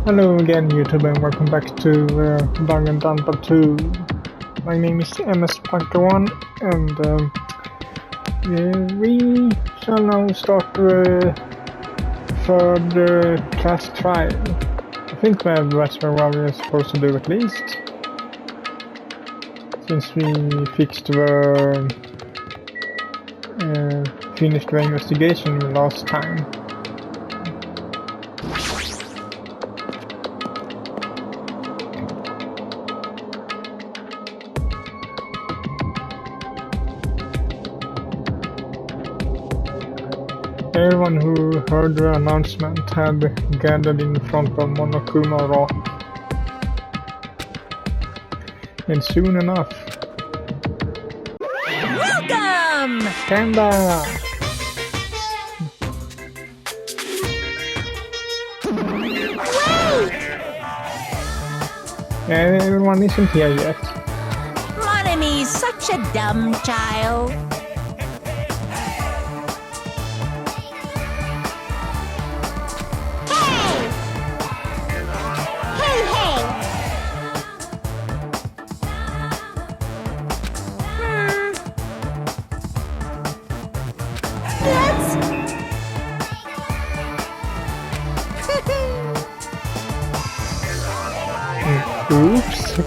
Hello again, YouTube, and welcome back to Danganronpa 2. My name is MS1, and we shall now start further class trial. I think that's what we're supposed to do at least, since we fixed the finished the investigation last time. Everyone who heard the announcement had gathered in front of Monokuma Rock. And soon enough... Welcome! Panda! Wait! Everyone isn't here yet. Mon Amy's such a dumb child. Oops.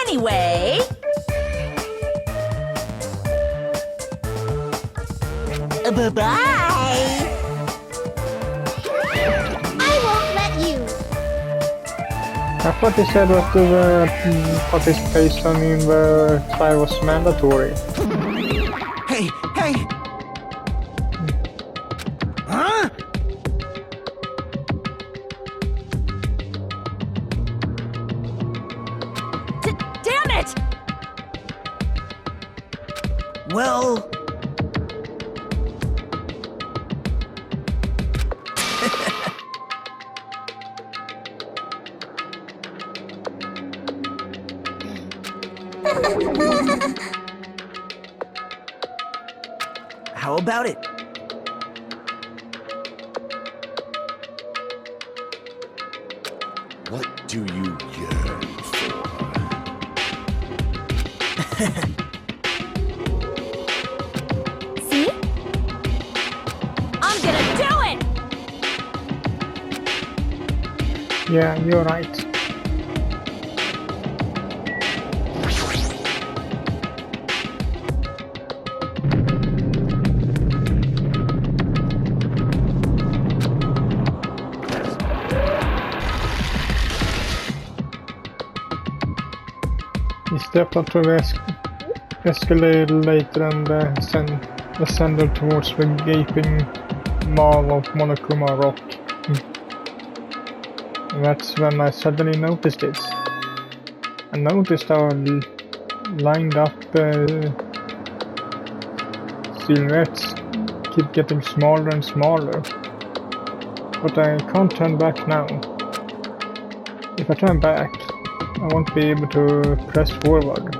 Anyway... Bye-bye! I won't let you! I thought they said that the participation in the trial was mandatory. Hey! Hey! Huh? Damn it! Well... How about it? What do you yearn for? See? I'm gonna do it! Yeah, you're right. He stepped up to the escalator and ascended towards the gaping maw of Monokuma Rock. That's when I suddenly noticed it. I noticed our lined up silhouettes keep getting smaller and smaller. But I can't turn back now. If I turn back, I won't be able to press forward.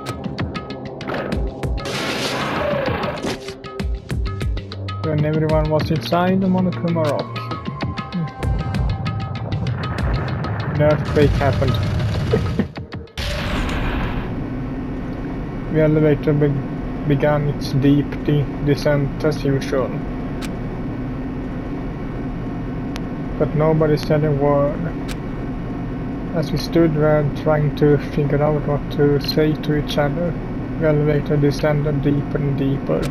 When everyone was inside the Monokuma Rock, an earthquake happened. The elevator began its deep descent as usual. But nobody said a word. As we stood there trying to figure out what to say to each other, the elevator descended deeper and deeper.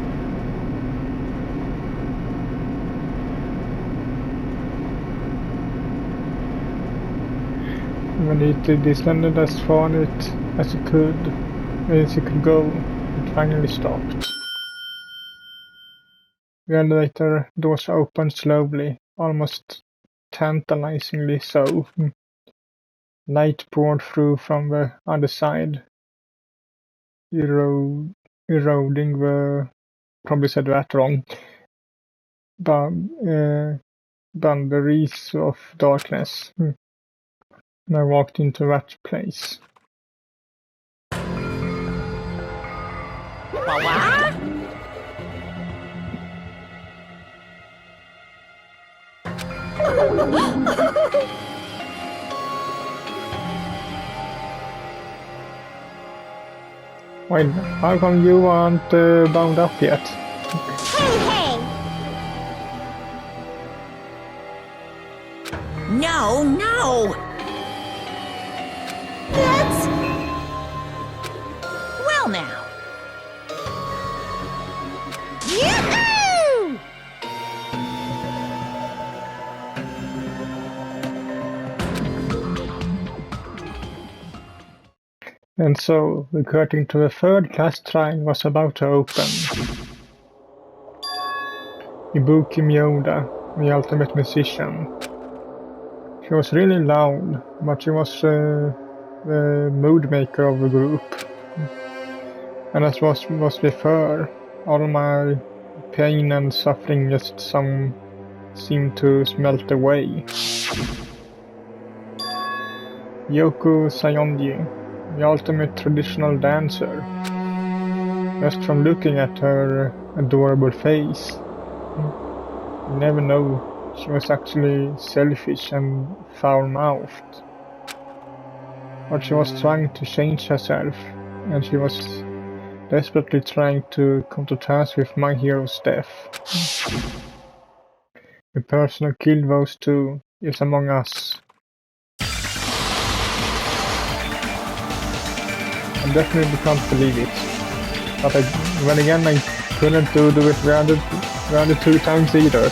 When it descended as far as it could go, it finally stopped. The elevator doors opened slowly, almost tantalizingly so. Light poured through from the other side, eroding the, probably said that wrong, boundaries of darkness. And I walked into that place. What? Wait, how come you aren't bound up yet? Hey, hey! No, no! That's... Well now. Yoo-hoo! And so, the curtain to the third class trial was about to open. Ibuki Miyoda, the ultimate musician. She was really loud, but she was the mood maker of the group. And as was with her, all my pain and suffering just seemed to melt away. Yoko Sayonji, the ultimate traditional dancer. Just from looking at her adorable face, you never know, she was actually selfish and foul-mouthed. But she was trying to change herself, and she was desperately trying to come to terms with my hero's death. The person who killed those two is among us. I definitely can't believe it. But then again, I couldn't do it rounded 2 times either.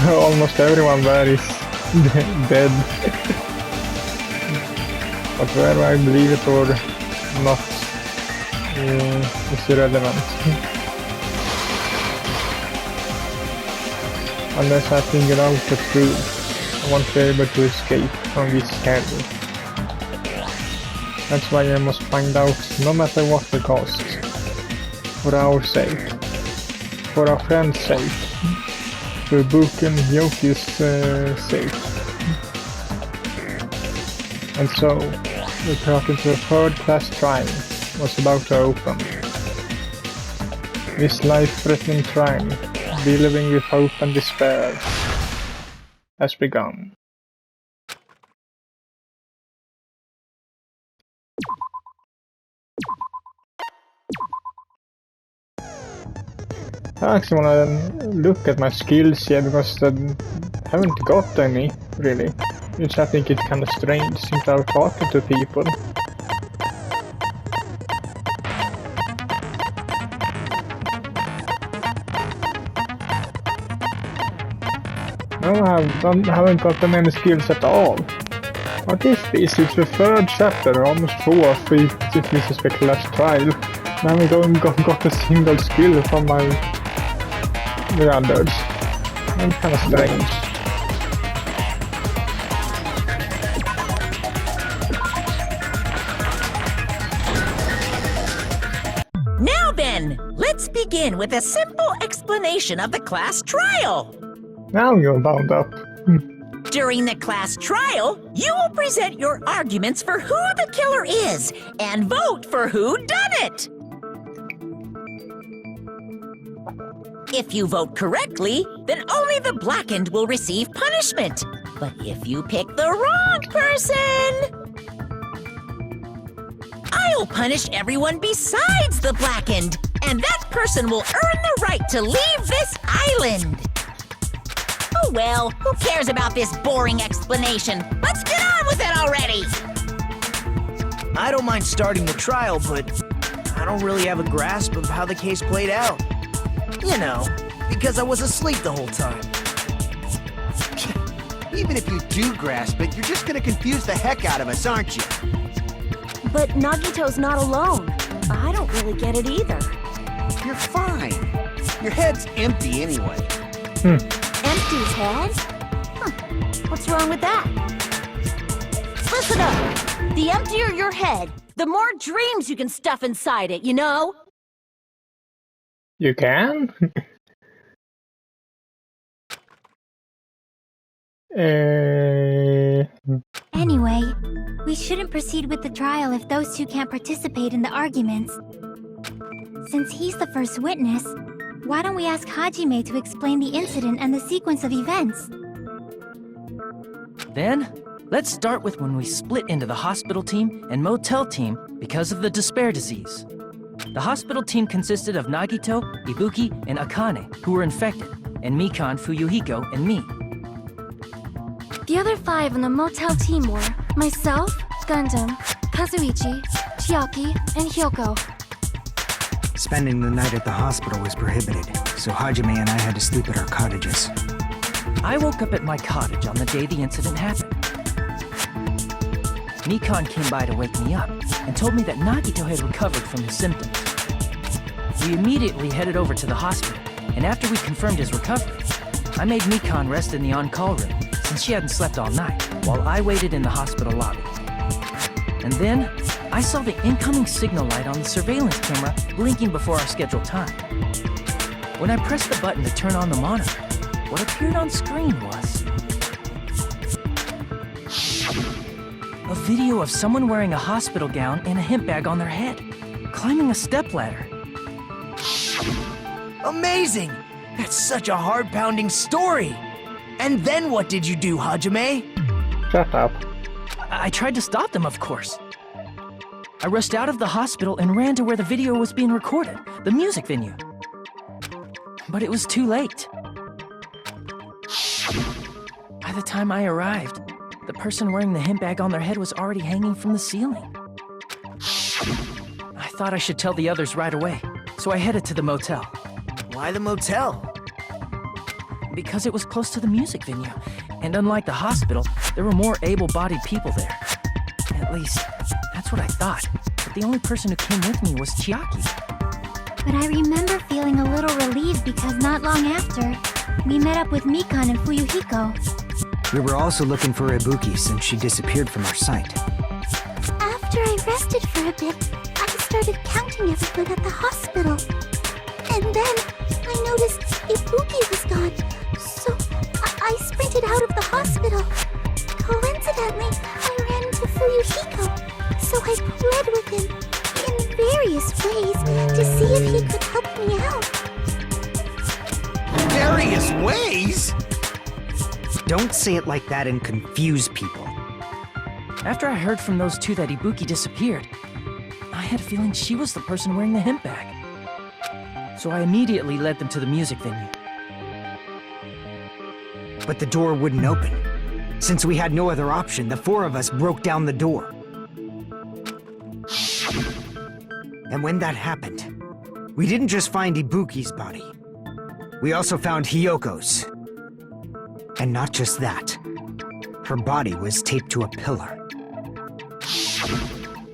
Almost everyone there is dead. But whether I believe it or not is irrelevant. Unless I figure out the truth, I won't be able to escape from this hell. That's why I must find out, no matter what the cost. For our sake. For our friend's sake. For Ibuki and Yoki's sake. And so, the curtain to the third class trial was about to open. This life-threatening trial, believing with hope and despair, has begun. I actually wanna look at my skills here because I haven't got any, really. Which I think is kinda strange since I'm talking to people. No, I haven't gotten any skills at all. What is this? It's the third chapter, almost 4th, if this is the last trial. I haven't got a single skill from the others. That's kinda strange. Now then, let's begin with a simple explanation of the class trial. Now you're bound up. During the class trial, you will present your arguments for who the killer is and vote for who done it. If you vote correctly, then only the blackened will receive punishment. But if you pick the wrong person, I'll punish everyone besides the blackened, and that person will earn the right to leave this island. Oh well, who cares about this boring explanation? Let's get on with it already! I don't mind starting the trial, but I don't really have a grasp of how the case played out. You know, because I was asleep the whole time. Even if you do grasp it, you're just gonna confuse the heck out of us, aren't you? But Nagito's not alone. I don't really get it either. You're fine. Your head's empty anyway. Empty's head? Huh. What's wrong with that? Listen up. The emptier your head, the more dreams you can stuff inside it, you know? You can? Anyway, we shouldn't proceed with the trial if those two can't participate in the arguments. Since he's the first witness, why don't we ask Hajime to explain the incident and the sequence of events? Then, Let's start with when we split into the hospital team and motel team because of the despair disease. The hospital team consisted of Nagito, Ibuki, and Akane, who were infected, and Mikan, Fuyuhiko, and me. The other 5 on the motel team were myself, Gundam, Kazuichi, Chiaki, and Hyoko. Spending the night at the hospital was prohibited, so Hajime and I had to sleep at our cottages. I woke up at my cottage on the day the incident happened. Mikan came by to wake me up and told me that Nagito had recovered from his symptoms. We immediately headed over to the hospital, and after we confirmed his recovery, I made Mikan rest in the on-call room since she hadn't slept all night while I waited in the hospital lobby. And then, I saw the incoming signal light on the surveillance camera blinking before our scheduled time. When I pressed the button to turn on the monitor, what appeared on screen was a video of someone wearing a hospital gown and a hemp bag on their head, climbing a stepladder. Amazing! That's such a heart-pounding story! And then what did you do, Hajime? Shut up. I tried to stop them, of course. I rushed out of the hospital and ran to where the video was being recorded, the music venue. But it was too late. By the time I arrived, the person wearing the hemp bag on their head was already hanging from the ceiling. I thought I should tell the others right away, so I headed to the motel. Why the motel? Because it was close to the music venue, and unlike the hospital, there were more able-bodied people there. At least, that's what I thought, but the only person who came with me was Chiaki. But I remember feeling a little relieved because not long after, we met up with Mikan and Fuyuhiko. We were also looking for Ibuki since she disappeared from our sight. After I rested for a bit, I started counting everyone at the hospital. And then I noticed Ibuki was gone, so I sprinted out of the hospital. Coincidentally, I ran into Fuyuhiko, so I pled with him in various ways to see if he could help me out. Various ways? Don't say it like that and confuse people. After I heard from those two that Ibuki disappeared, I had a feeling she was the person wearing the hemp bag. So I immediately led them to the music venue. But the door wouldn't open. Since we had no other option, the 4 of us broke down the door. And when that happened, we didn't just find Ibuki's body. We also found Hyoko's. And not just that. Her body was taped to a pillar.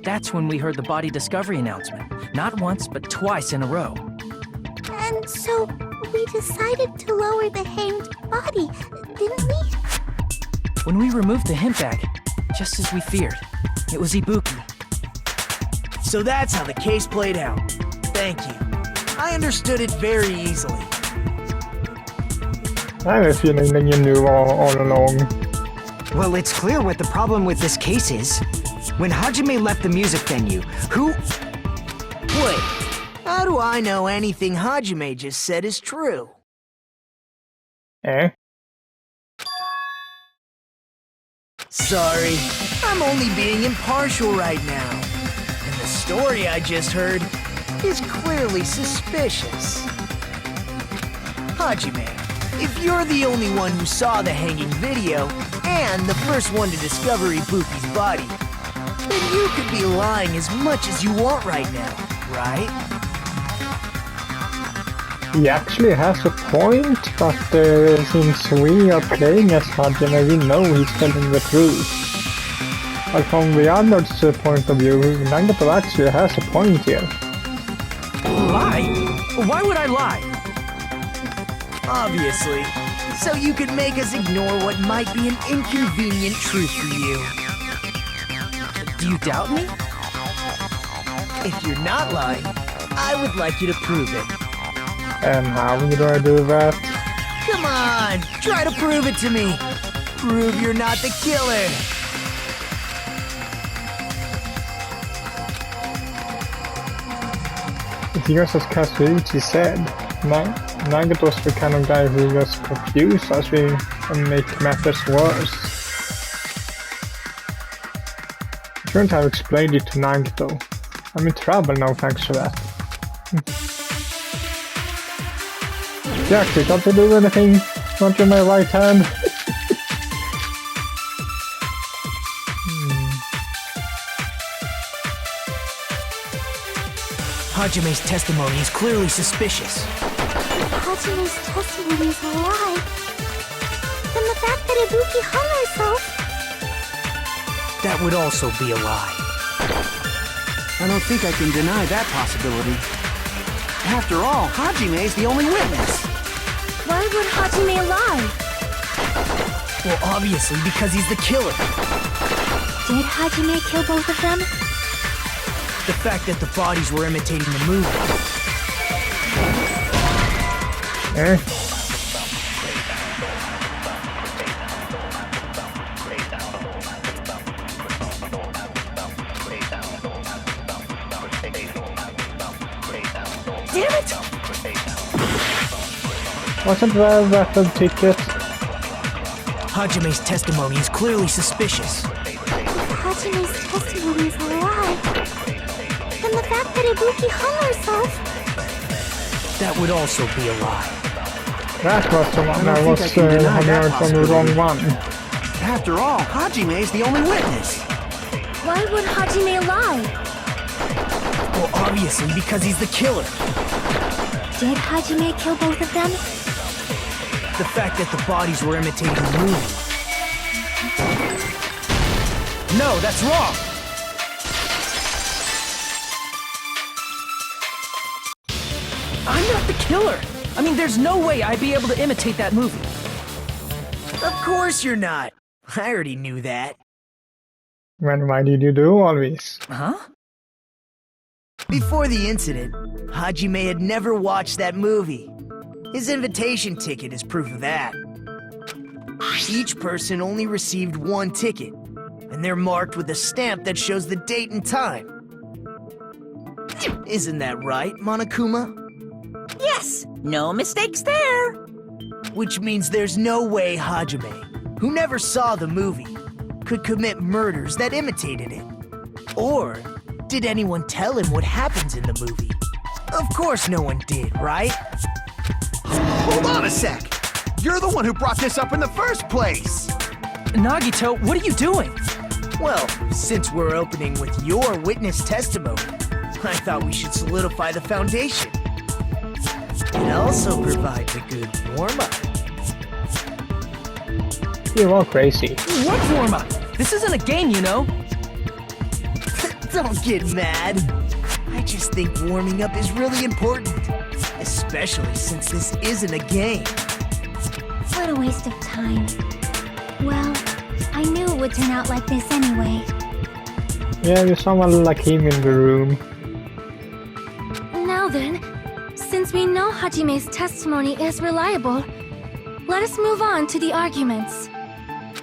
That's when we heard the body discovery announcement. Not once, but twice in a row. And so we decided to lower the hanged body, didn't we? When we removed the hemp bag, just as we feared, it was Ibuki. So that's how the case played out. Thank you. I understood it very easily. I have a feeling that you knew all along. Well, it's clear what the problem with this case is. When Hajime left the music venue, who... Wait, how do I know anything Hajime just said is true? Eh? Sorry, I'm only being impartial right now. And the story I just heard is clearly suspicious. Hajime, if you're the only one who saw the hanging video, and the first one to discover Ibuki's body, then you could be lying as much as you want right now, right? He actually has a point, but since we are playing as Hajime, we know he's telling the truth. But from the other's point of view, Nagito actually has a point here. Lie? Why would I lie? Obviously. So you could make us ignore what might be an inconvenient truth for you. Do you doubt me? If you're not lying, I would like you to prove it. And how do I do that? Come on, try to prove it to me. Prove you're not the killer. It's just as Kazuichi said, Nagito's the kind of guy who just confuse us and make matters worse. Shouldn't have explained it to Nagito. I'm in trouble now thanks to that. Jack, you can't do anything. Not in my right hand. Hajime's testimony is clearly suspicious. Hajime's testimony is a lie. Then the fact that Ibuki hung herself... That would also be a lie. I don't think I can deny that possibility. After all, Hajime is the only witness. Why would Hajime lie? Well, obviously because he's the killer. Did Hajime kill both of them? The fact that the bodies were imitating the movie. Eh? Damn it! Wasn't there that a ticket? Hajime's testimony is clearly suspicious. Hajime's testimony is a lie. Then the fact that Ibuki hung herself... That would also be a lie. That was the one I I don't was think I can deny that on the wrong possibility. one. After all, Hajime is the only witness. Why would Hajime lie? Well, obviously because he's the killer. Did Hajime kill both of them? The fact that the bodies were imitating the movie. No, that's wrong! I'm not the killer! I mean, there's no way I'd be able to imitate that movie. Of course you're not. I already knew that. Then why did you do all this? Huh? Before the incident, Hajime had never watched that movie. His invitation ticket is proof of that. Each person only received one ticket, and they're marked with a stamp that shows the date and time. Isn't that right, Monokuma? Yes, no mistakes there. Which means there's no way Hajime, who never saw the movie, could commit murders that imitated it. Or did anyone tell him what happens in the movie? Of course no one did, right? Hold on a sec. You're the one who brought this up in the first place. Nagito, what are you doing? Well, since we're opening with your witness testimony, I thought we should solidify the foundation. It also provides a good warm-up. You are crazy. What warm-up? This isn't a game, you know. Don't get mad. I just think warming up is really important. Especially since this isn't a game. What a waste of time. Well, I knew it would turn out like this anyway. Yeah, there's someone like him in the room. Now then, since we know Hajime's testimony is reliable, let us move on to the arguments.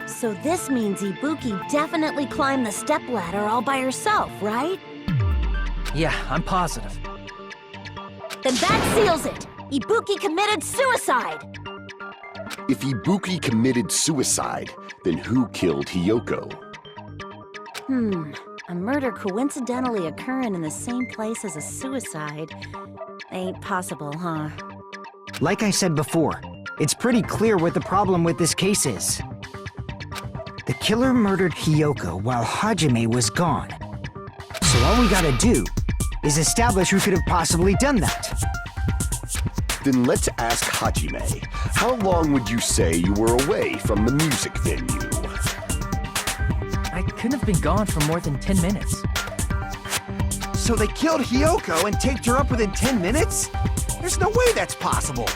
So this means Ibuki definitely climbed the stepladder all by herself, right? Yeah, I'm positive. Then that seals it! Ibuki committed suicide! If Ibuki committed suicide, then who killed Hiyoko? A murder coincidentally occurring in the same place as a suicide ain't possible, huh? Like I said before, it's pretty clear what the problem with this case is. The killer murdered Hiyoko while Hajime was gone. So all we gotta do is establish who could have possibly done that. Then let's ask Hajime. How long would you say you were away from the music venue? I couldn't have been gone for more than 10 minutes. So they killed Hiyoko and taped her up within 10 minutes? There's no way that's possible.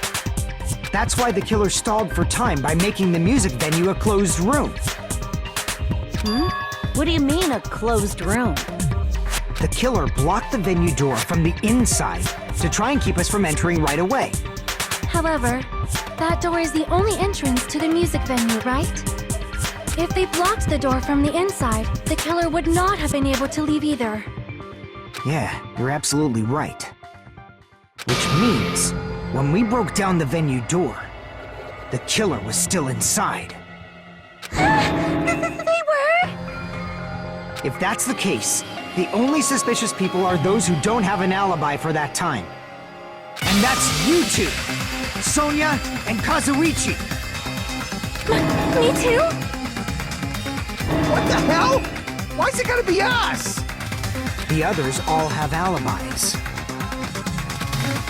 That's why the killer stalled for time by making the music venue a closed room. What do you mean, a closed room? The killer blocked the venue door from the inside to try and keep us from entering right away. However, that door is the only entrance to the music venue, right? If they blocked the door from the inside, the killer would not have been able to leave either. Yeah, you're absolutely right. Which means, when we broke down the venue door, the killer was still inside. They were? If that's the case, the only suspicious people are those who don't have an alibi for that time. And that's you two! Sonia and Kazuichi! Me too? What the hell? Why's it gotta be us? The others all have alibis.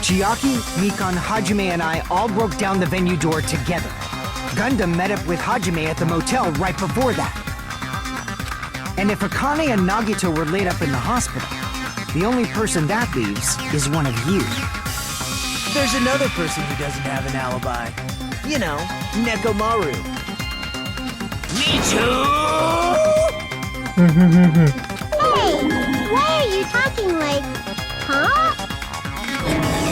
Chiaki, Mikan, Hajime, and I all broke down the venue door together. Gundam met up with Hajime at the motel right before that. And if Akane and Nagito were laid up in the hospital, the only person that leaves is one of you. There's another person who doesn't have an alibi. You know, Nekomaru. Me too! Hey, why are you talking like, huh?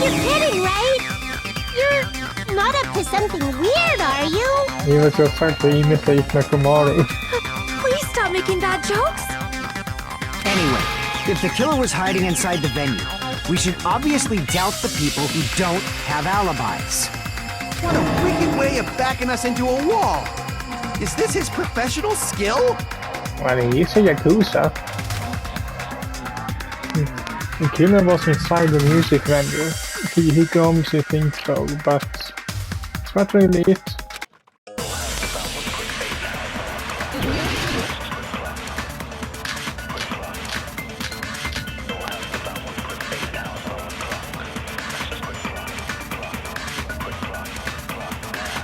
You're kidding, right? You're not up to something weird, are you? He was just trying to imitate Nakamura. Please stop making bad jokes. Anyway, if the killer was hiding inside the venue, we should obviously doubt the people who don't have alibis. What a wicked way of backing us into a wall! Is this his professional skill? Well, he's a Yakuza. The killer was inside the music venue. He could obviously think so, but it's not really it.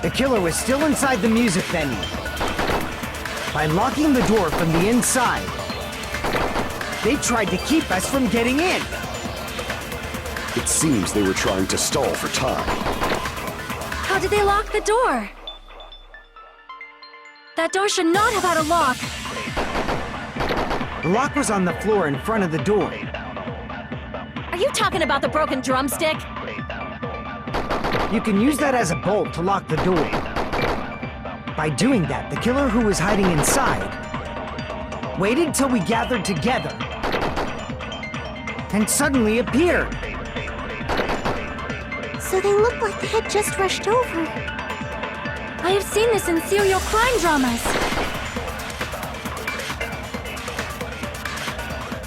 The killer was still inside the music venue. By locking the door from the inside, they tried to keep us from getting in. It seems they were trying to stall for time. How did they lock the door? That door should not have had a lock. The lock was on the floor in front of the door. Are you talking about the broken drumstick? You can use that as a bolt to lock the door. By doing that, the killer who was hiding inside waited till we gathered together and suddenly appeared. So they look like they had just rushed over. I have seen this in serial crime dramas.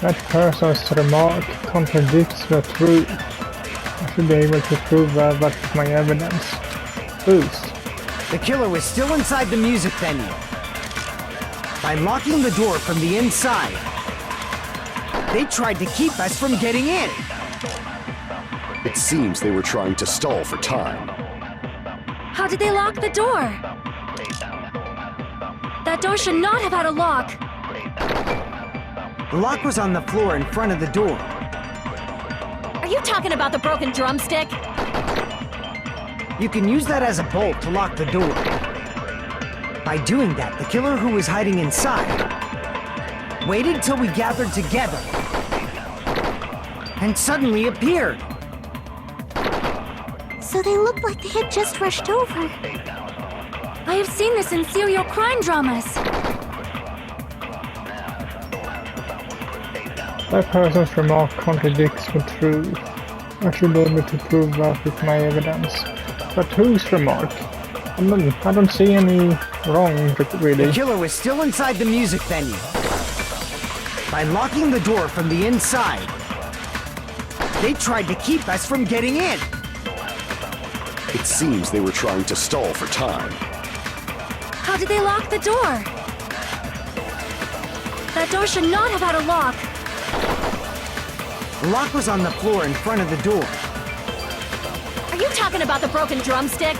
That person's remark contradicts the truth. I should be able to prove that with my evidence. Boost. The killer was still inside the music venue. By locking the door from the inside, they tried to keep us from getting in. It seems they were trying to stall for time. How did they lock the door? That door should not have had a lock. The lock was on the floor in front of the door. Are you talking about the broken drumstick? You can use that as a bolt to lock the door. By doing that, the killer who was hiding inside waited till we gathered together and suddenly appeared. So they look like they had just rushed over. I have seen this in serial crime dramas. That person's remark contradicts the truth. I should be able to prove that with my evidence. But whose remark? I don't see any wrong, really. The killer was still inside the music venue. By locking the door from the inside, they tried to keep us from getting in. It seems they were trying to stall for time. How did they lock the door? That door should not have had a lock. The lock was on the floor in front of the door. Are you talking about the broken drumstick?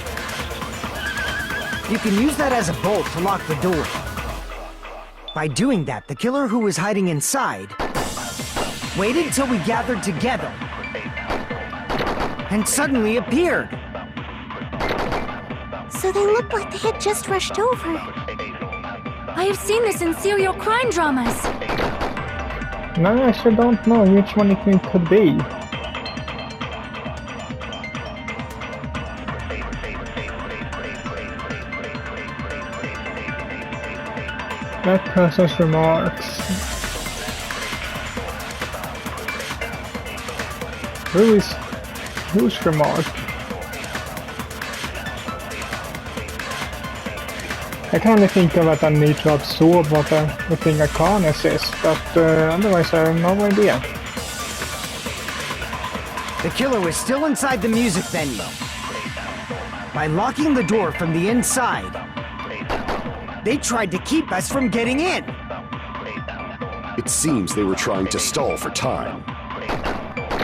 You can use that as a bolt to lock the door. By doing that, the killer who was hiding inside waited till we gathered together and suddenly appeared. So they look like they had just rushed over. I have seen this in serial crime dramas. No, I actually don't know which one it could be. That person's remarks. Whose remark? I can only think of that I need to absorb what the thing I can't assist, but otherwise I have no idea. The killer was still inside the music venue. By locking the door from the inside, they tried to keep us from getting in. It seems they were trying to stall for time.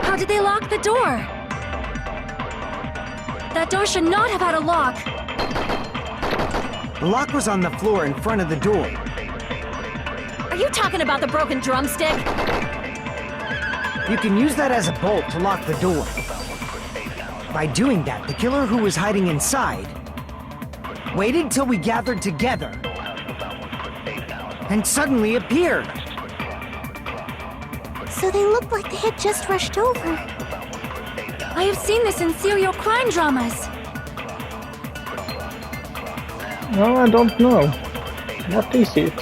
How did they lock the door? That door should not have had a lock. The lock was on the floor in front of the door. Are you talking about the broken drumstick? You can use that as a bolt to lock the door. By doing that, the killer who was hiding inside waited till we gathered together and suddenly appeared. So they looked like they had just rushed over. I have seen this in serial crime dramas. No, I don't know. What is it?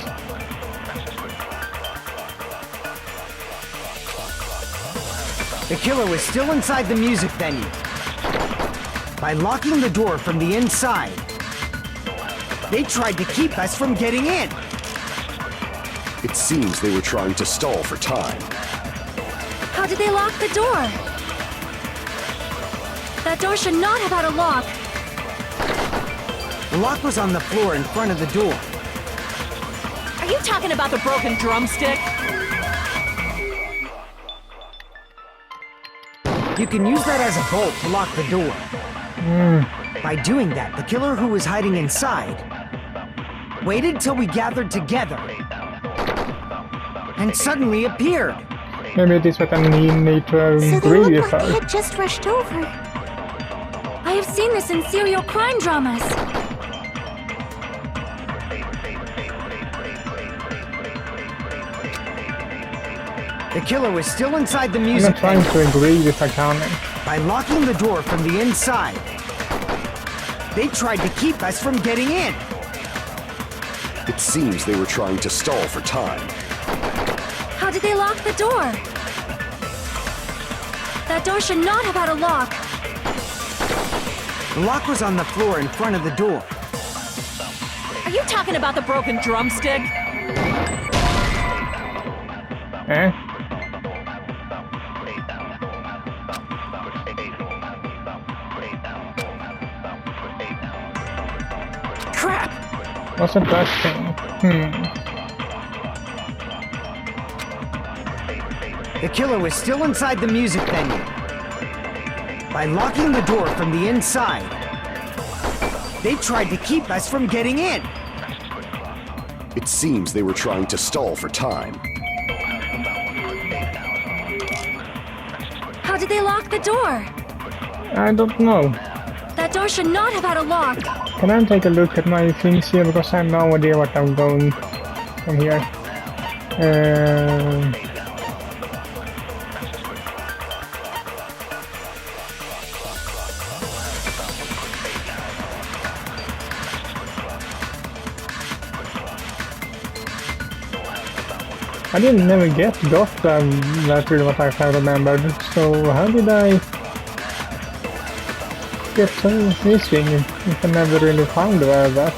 The killer was still inside the music venue. By locking the door from the inside, they tried to keep us from getting in. It seems they were trying to stall for time. How did they lock the door? That door should not have had a lock. The lock was on the floor in front of the door. Are you talking about the broken drumstick? You can use that as a bolt to lock the door. By doing that, the killer who was hiding inside waited till we gathered together and suddenly appeared. Maybe it is what I need to So they agree looked with like they her. had just rushed over. I have seen this in serial crime dramas. The killer was still inside the I'm music not trying venue. to agree with Akane. By locking the door from the inside, they tried to keep us from getting in. It seems they were trying to stall for time. How did they lock the door? That door should not have had a lock. The lock was on the floor in front of the door. Are you talking about the broken drumstick? Eh? Crap! Wasn't that thing? The killer was still inside the music venue. By locking the door from the inside, they tried to keep us from getting in. It seems they were trying to stall for time. How did they lock the door? I don't know. That door should not have had a lock. Can I take a look at my things here because I have no idea what I'm going from here. I didn't never got that really what I have remembered. So how did I get so missing if I never really found that?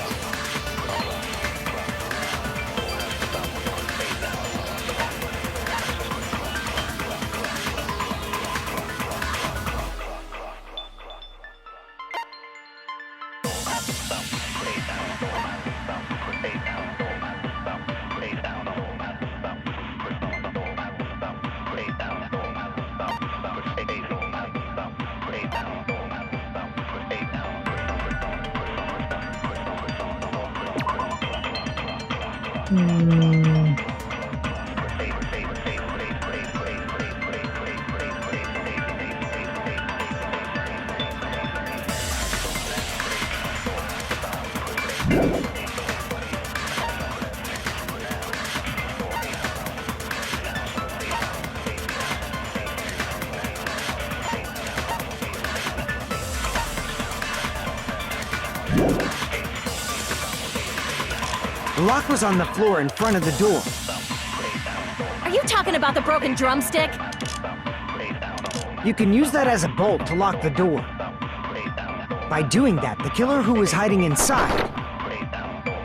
The lock was on the floor in front of the door. Are you talking about the broken drumstick? You can use that as a bolt to lock the door. By doing that, the killer who was hiding inside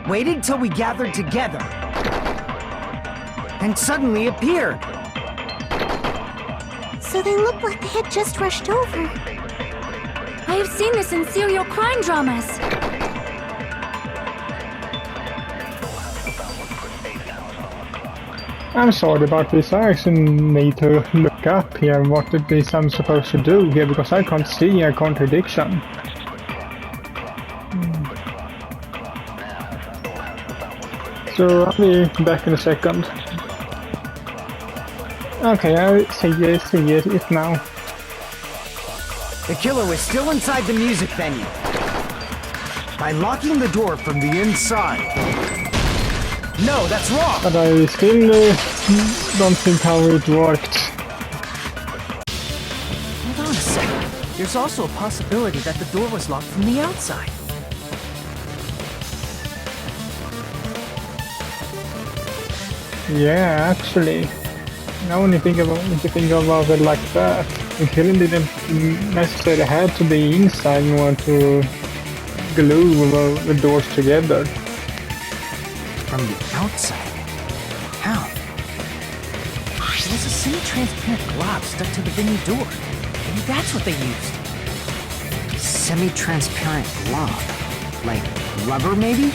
waited till we gathered together, and suddenly appeared. So they looked like they had just rushed over. I have seen this in serial crime dramas. I'm sorry about this. I actually need to look up here what it is I'm supposed to do here because I can't see a contradiction. So I'll be back in a second. Okay, I see it now. The killer was still inside the music venue. By locking the door from the inside. No, that's wrong! But I still don't think how it worked. Hold on a second. There's also a possibility that the door was locked from the outside. Yeah, actually. Now when you think about it like that, the killing didn't necessarily have to be inside in order to glue the doors together. From the outside? How? There was a semi-transparent glob stuck to the venue door. Maybe that's what they used. Semi-transparent glob? Like rubber, maybe?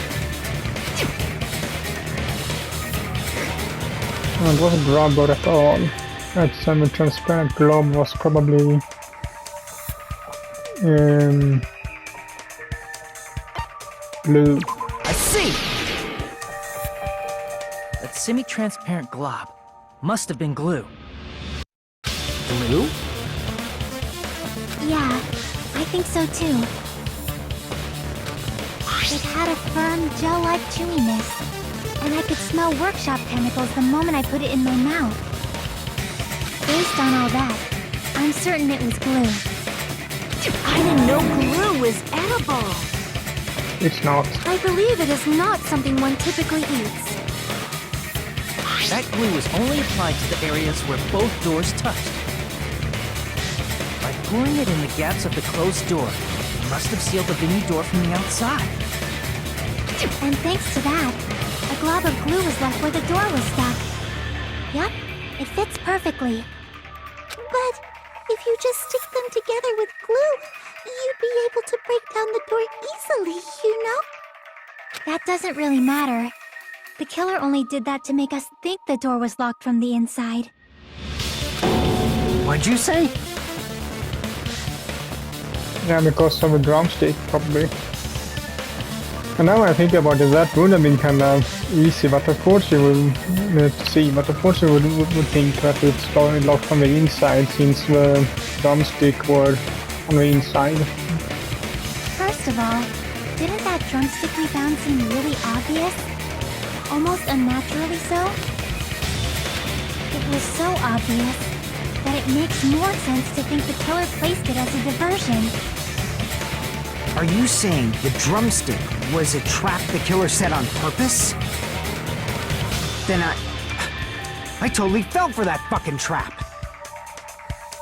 No, it wasn't rubber at all. That semi-transparent globe was probably blue. I see! That semi-transparent glob must have been glue. Glue? Yeah, I think so too. It had a firm, gel-like chewiness, and I could smell workshop chemicals the moment I put it in my mouth. Based on all that, I'm certain it was glue. I didn't know glue was edible. It's not. I believe it is not something one typically eats. That glue was only applied to the areas where both doors touched. By pouring it in the gaps of the closed door, it must have sealed the venue door from the outside. And thanks to that, a glob of glue was left where the door was stuck. Yup, it fits perfectly. But if you just stick them together with glue, you'd be able to break down the door easily, you know? That doesn't really matter. The killer only did that to make us think the door was locked from the inside. What'd you say? Yeah, because of a drumstick, probably. And now I think about it, that would have been kind of easy, but of course you would think that it's locked from the inside, since the drumstick were on the inside. First of all, didn't that drumstick we found seem really obvious? Almost unnaturally so? It was so obvious that it makes more sense to think the killer placed it as a diversion. Are you saying the drumstick was a trap the killer set on purpose? Then I totally fell for that fucking trap.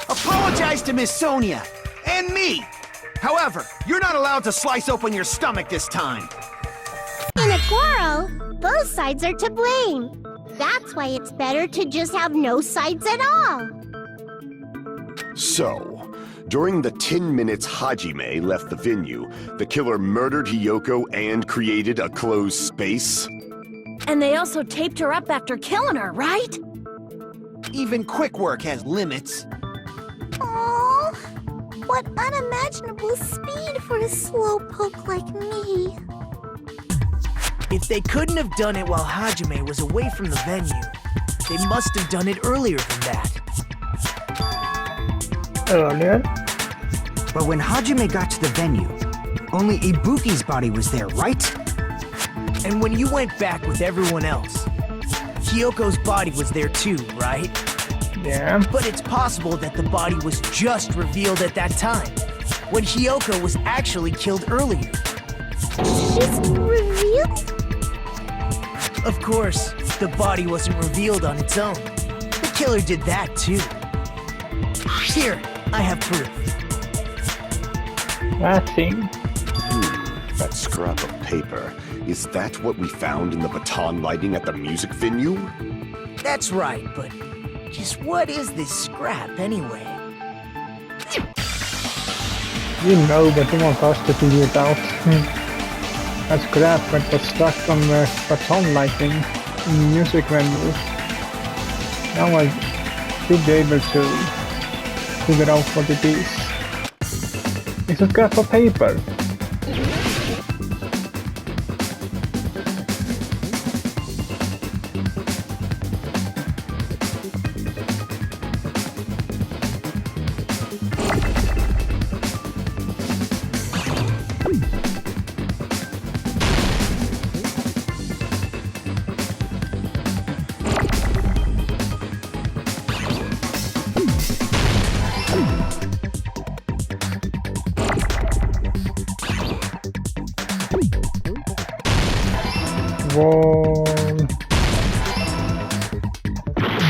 Apologize to Miss Sonia and me. However, you're not allowed to slice open your stomach this time. In a quarrel, both sides are to blame. That's why it's better to just have no sides at all. So, during the 10 minutes Hajime left the venue, the killer murdered Hiyoko and created a closed space? And they also taped her up after killing her, right? Even quick work has limits. Oh, what unimaginable speed for a slowpoke like me. If they couldn't have done it while Hajime was away from the venue, they must have done it earlier than that. Earlier? But when Hajime got to the venue, only Ibuki's body was there, right? And when you went back with everyone else, Hiyoko's body was there too, right? Yeah. But it's possible that the body was just revealed at that time, when Hiyoko was actually killed earlier. Just revealed? Of course, the body wasn't revealed on its own. The killer did that too. Here, I have proof. That thing. That scrap of paper. Is that what we found in the baton lighting at the music venue? That's right, but just what is this scrap anyway? You know, but you want us to figure it out. That scrap that was stuck on the baton lighting in the music venue. Now I should be able to figure out what it is. It's a scrap of paper.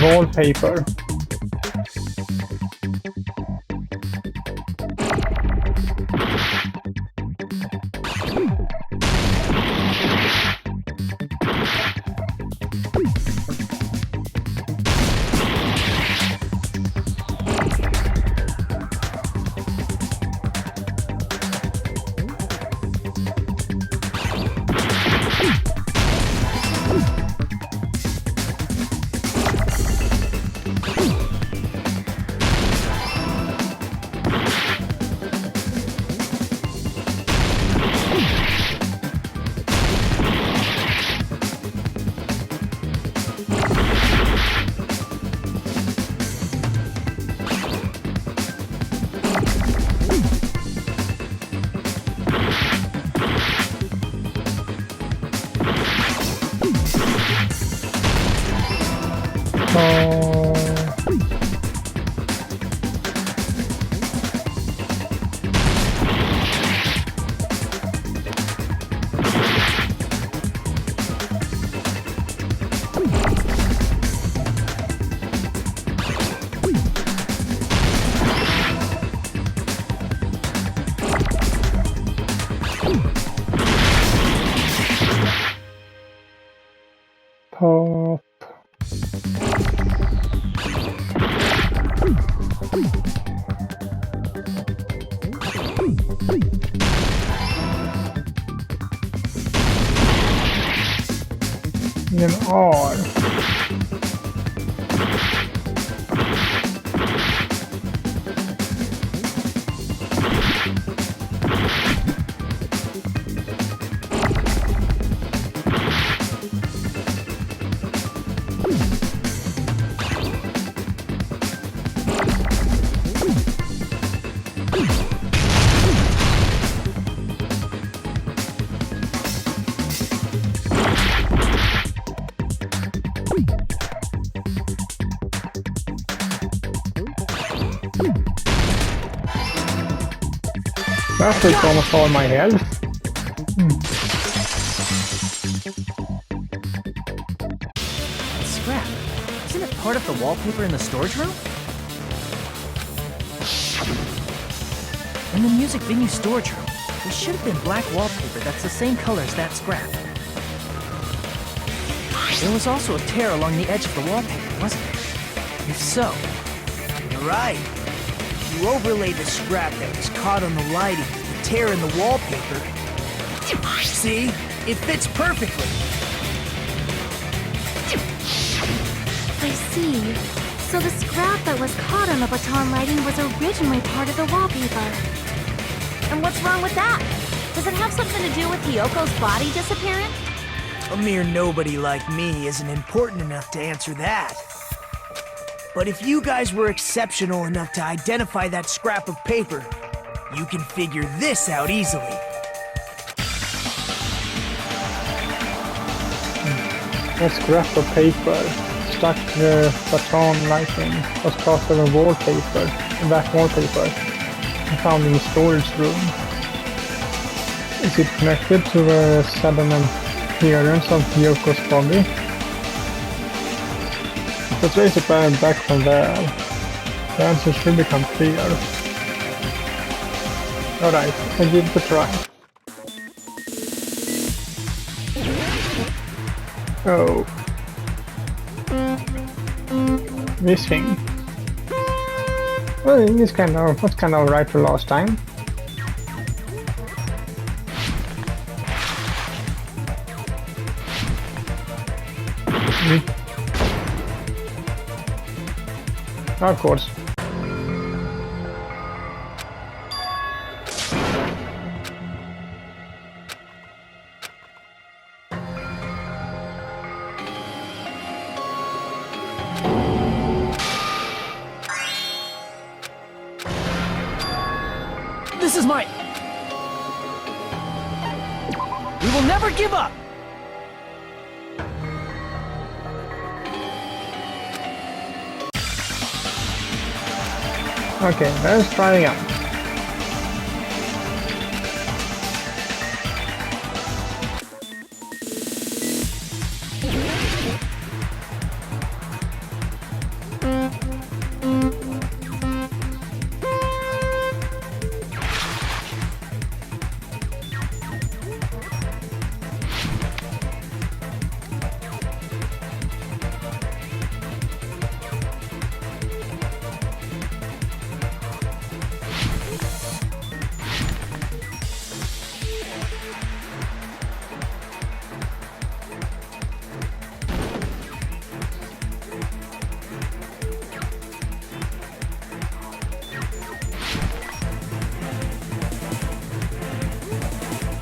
Wallpaper. Pop. En R. That took almost all my health. Scrap. Isn't it part of the wallpaper in the storage room? In the music venue storage room, there should have been black wallpaper that's the same color as that scrap. There was also a tear along the edge of the wallpaper, wasn't there? If so, You're right. You overlay the scrap that was caught on the lighting with the tear in the wallpaper. See? It fits perfectly. I see. So the scrap that was caught on the baton lighting was originally part of the wallpaper. And what's wrong with that? Does it have something to do with Hiyoko's body disappearance? A mere nobody like me isn't important enough to answer that. But if you guys were exceptional enough to identify that scrap of paper, you can figure this out easily. A scrap of paper stuck to the baton lighting was part of a wallpaper, black wallpaper, found in the storage room. Is it connected to the sudden appearance of Hiyoko's body? Let's raise it back from there. The answer should become clear. Alright, I'll give it a try. Oh. This thing. Well, this was kind of right for last time. Of course. This is my... We will never give up! Okay, let's try again.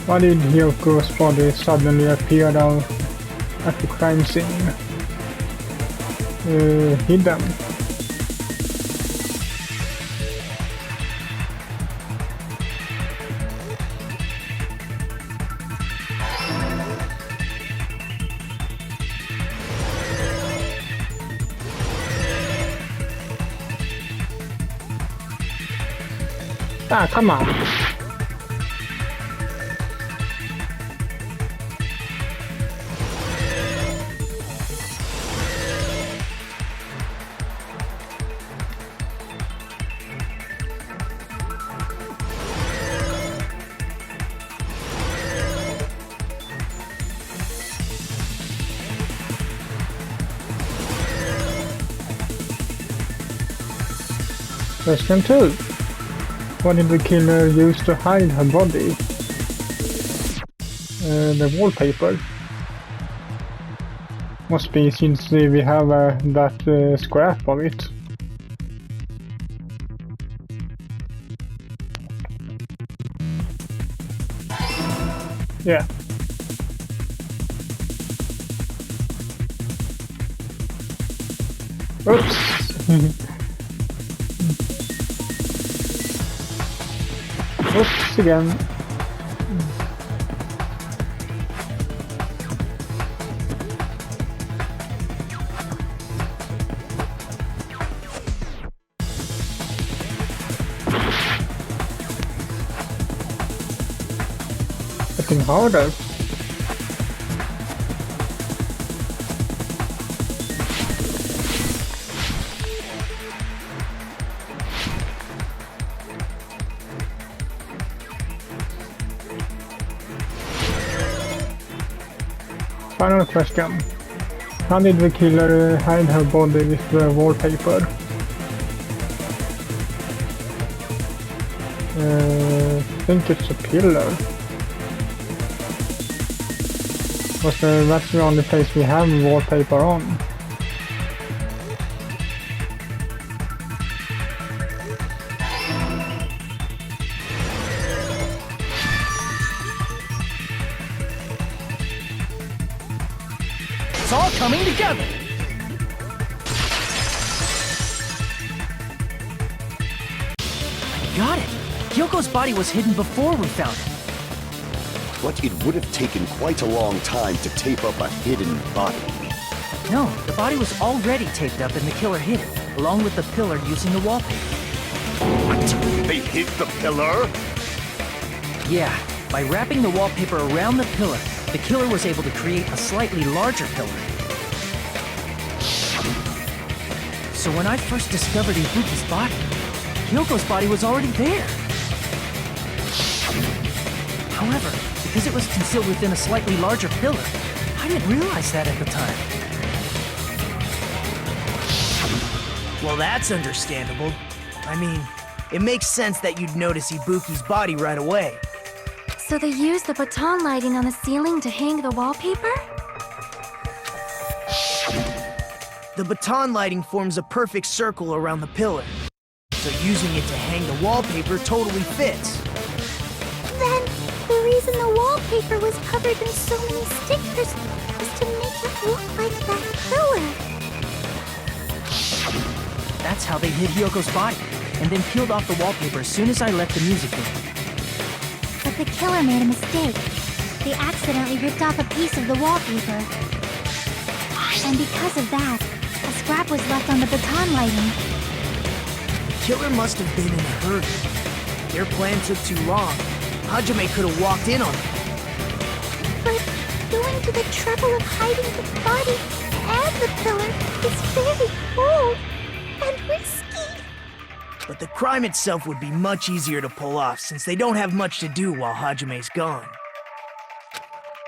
Why did Hyoko's body suddenly appear down at the crime scene? Hidden. Ah, come on. Question 2. What did the killer use to hide her body? The wallpaper. Must be since we have that scrap of it. Yeah. Oops. Oops, again. Getting harder. Final question. How did the killer hide her body with the wallpaper? I think it's a pillar. But that's the only place we have wallpaper on. It's all coming together! I got it! Hyoko's body was hidden before we found it. But it would have taken quite a long time to tape up a hidden body. No, the body was already taped up and the killer hid it, along with the pillar using the wallpaper. What? They hid the pillar? Yeah, by wrapping the wallpaper around the pillar, the killer was able to create a slightly larger pillar. So when I first discovered Ibuki's body, Hyoko's body was already there. However, because it was concealed within a slightly larger pillar, I I didn't realize that at the time. Well, that's understandable. I mean, it makes sense that you'd notice Ibuki's body right away. So they used the baton lighting on the ceiling to hang the wallpaper? The baton lighting forms a perfect circle around the pillar. So using it to hang the wallpaper totally fits. Then, the reason the wallpaper was covered in so many stickers was to make it look like that pillar. That's how they hid Hyoko's body, and then peeled off the wallpaper as soon as I left the music room. But the killer made a mistake. They accidentally ripped off a piece of the wallpaper. And because of that, a scrap was left on the baton lighting. The killer must have been in a hurry. Their plan took too long. Hajime could have walked in on it. But going to the trouble of hiding the body and the pillar is very bold and risky. But the crime itself would be much easier to pull off since they don't have much to do while Hajime's gone.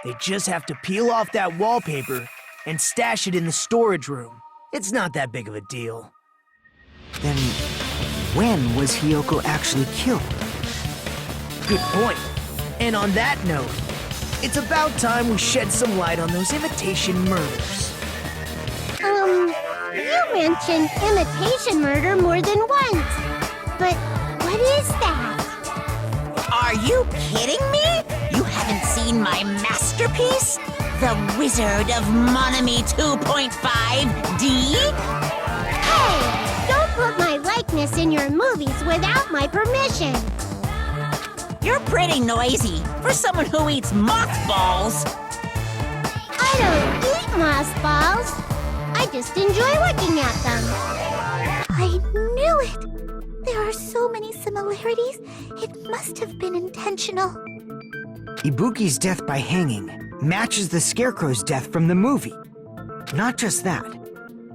They just have to peel off that wallpaper and stash it in the storage room. It's not that big of a deal. Then, when was Hiyoko actually killed? Good point. And on that note, it's about time we shed some light on those imitation murders. You mentioned imitation murder more than once. But what is that? Are you kidding me? You haven't seen my masterpiece? The Wizard of Monami 2.5D? Hey, don't put my likeness in your movies without my permission. You're pretty noisy for someone who eats mothballs. I don't eat mothballs. I just enjoy looking at them. I knew it. There are so many similarities. It must have been intentional. Ibuki's death by hanging matches the Scarecrow's death from the movie. Not just that,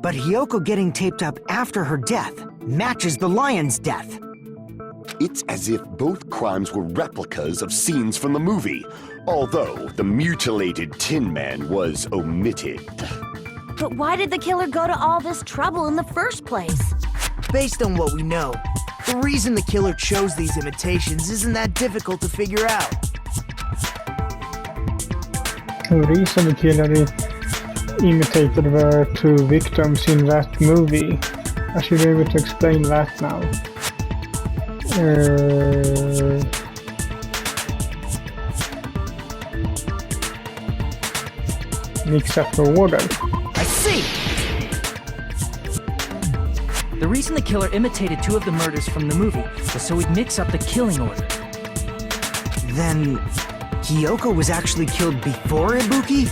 but Hiyoko getting taped up after her death matches the lion's death. It's as if both crimes were replicas of scenes from the movie, although the mutilated Tin Man was omitted. But why did the killer go to all this trouble in the first place? Based on what we know, the reason the killer chose these imitations isn't that difficult to figure out. The reason the killer imitated the two victims in that movie. I should be able to explain that now. Mix up the order. I see! The reason the killer imitated two of the murders from the movie was so he'd mix up the killing order. Then, Hiyoko was actually killed before Ibuki?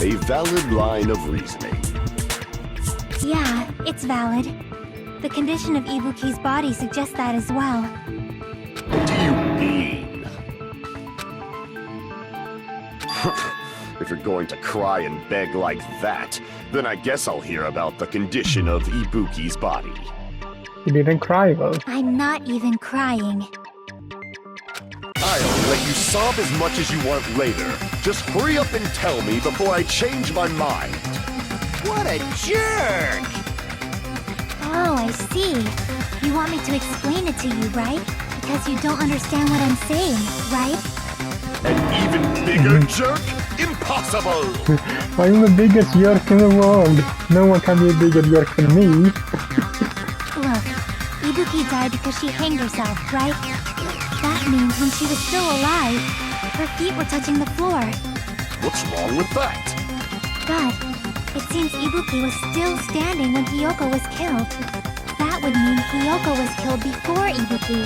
A valid line of reasoning. Yeah, it's valid. The condition of Ibuki's body suggests that as well. What do you mean? If you're going to cry and beg like that, then I guess I'll hear about the condition of Ibuki's body. You didn't cry though. I'm not even crying. I'll let you sob as much as you want later. Just hurry up and tell me before I change my mind. What a jerk! Oh, I see. You want me to explain it to you, right? Because you don't understand what I'm saying, right? An even bigger jerk? Impossible! I'm the biggest jerk in the world. No one can be a bigger jerk than me. Look, Ibuki died because she hanged herself, right? That means when she was still alive, her feet were touching the floor. What's wrong with that? But it seems Ibuki was still standing when Hiyoko was killed. That would mean Hiyoko was killed before Ibuki.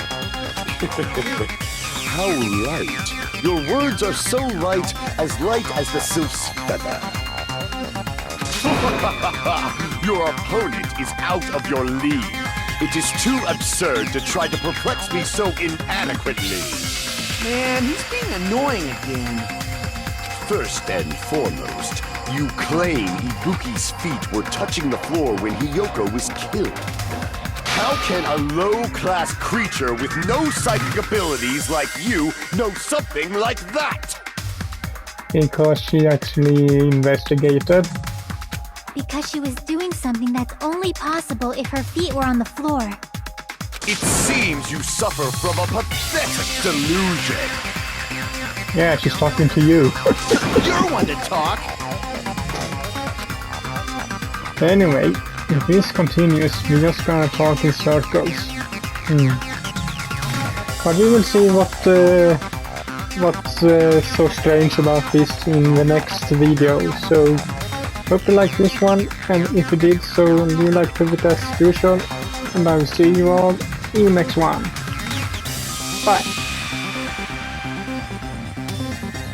How light. Your words are so light as the sylph's feather. Your opponent is out of your league. It is too absurd to try to perplex me so inadequately. Man, he's being annoying again. First and foremost, you claim Ibuki's feet were touching the floor when Hiyoko was killed. How can a low-class creature with no psychic abilities like you know something like that? Because she actually investigated. Because she was doing something that's only possible if her feet were on the floor. It seems you suffer from a pathetic delusion. Yeah, she's talking to you. You're one to talk. Anyway, if this continues, we're just gonna talk in circles. But we will see what's so strange about this in the next video. So, hope you like this one, and if you did so, leave a like to it as usual, and I will see you all in the next one. Bye!